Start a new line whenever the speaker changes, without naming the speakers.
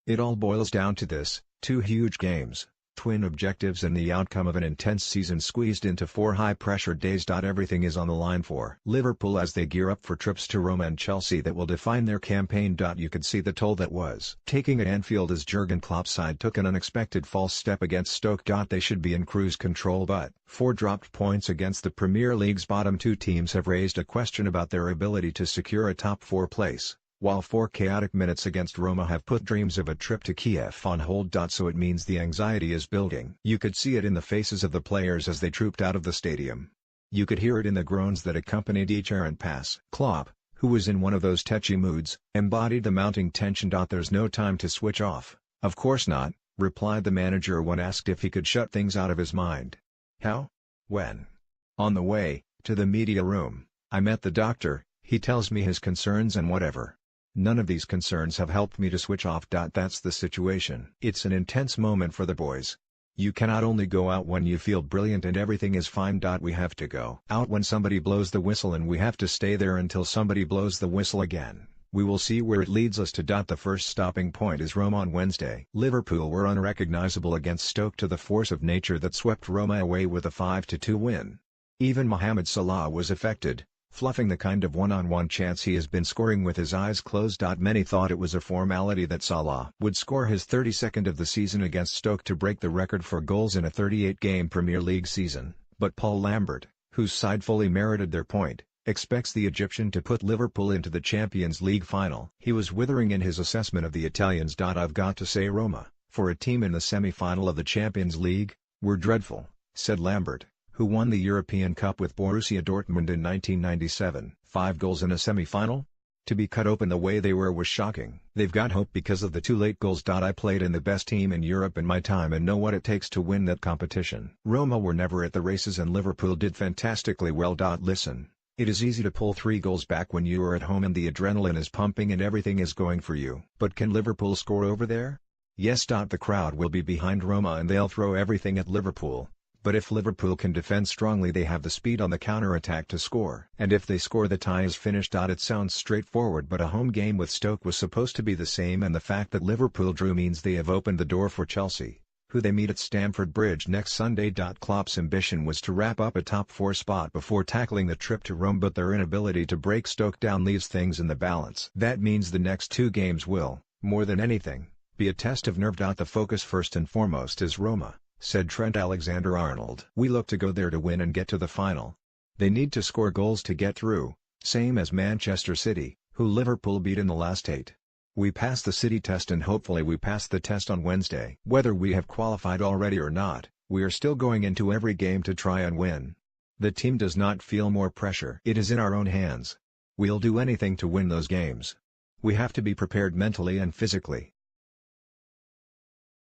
It all boils down to this: two huge games, twin objectives, and the outcome of an intense season squeezed into 4 high-pressure days. Everything is on the line for Liverpool as they gear up for trips to Roma and Chelsea that will define their campaign. You could see the toll that was taking at Anfield as Jurgen Klopp's side took an unexpected false step against Stoke. They should be in cruise control, but 4 dropped points against the Premier League's bottom 2 teams have raised a question about their ability to secure a top 4 place, while 4 chaotic minutes against Roma have put dreams of a trip to Kiev on hold. So it means the anxiety is building. You could see it in the faces of the players as they trooped out of the stadium. You could hear it in the groans that accompanied each errant pass. Klopp, who was in one of those tetchy moods, embodied the mounting tension. There's no time to switch off. Of course not, replied the manager when asked if he could shut things out of his mind. How? When? On the way to the media room, I met the doctor. He tells me his concerns and whatever. None of these concerns have helped me to switch off. That's the situation. It's an intense moment for the boys. You cannot only go out when you feel brilliant and everything is fine. We have to go out when somebody blows the whistle, and we have to stay there until somebody blows the whistle again. We will see where it leads us to. The first stopping point is Roma on Wednesday. Liverpool were unrecognizable against Stoke to the force of nature that swept Roma away with a 5-2 win. Even Mohamed Salah was affected, fluffing the kind of one-on-one chance he has been scoring with his eyes closed. Many thought it was a formality that Salah would score his 32nd of the season against Stoke to break the record for goals in a 38-game Premier League season, but Paul Lambert, whose side fully merited their point, expects the Egyptian to put Liverpool into the Champions League final. He was withering in his assessment of the Italians. I've got to say Roma, for a team in the semi-final of the Champions League, were dreadful, said Lambert, who won the European Cup with Borussia Dortmund in 1997. 5 goals in a semi-final? To be cut open the way they were was shocking. They've got hope because of the 2 late goals. I played in the best team in Europe in my time and know what it takes to win that competition. Roma were never at the races and Liverpool did fantastically well. Listen, it is easy to pull 3 goals back when you are at home and the adrenaline is pumping and everything is going for you. But can Liverpool score over there? Yes. The crowd will be behind Roma and they'll throw everything at Liverpool. But if Liverpool can defend strongly, they have the speed on the counter-attack to score. And if they score, the tie is finished. It sounds straightforward, but a home game with Stoke was supposed to be the same, and the fact that Liverpool drew means they have opened the door for Chelsea, who they meet at Stamford Bridge next Sunday. Klopp's ambition was to wrap up a top 4 spot before tackling the trip to Rome, but their inability to break Stoke down leaves things in the balance. That means the next 2 games will, more than anything, be a test of nerve. The focus first and foremost is Roma, said Trent Alexander-Arnold. We look to go there to win and get to the final. They need to score goals to get through, same as Manchester City, who Liverpool beat in the last 8. We passed the City test and hopefully we pass the test on Wednesday. Whether we have qualified already or not, we are still going into every game to try and win. The team does not feel more pressure. It is in our own hands. We'll do anything to win those games. We have to be prepared mentally and physically.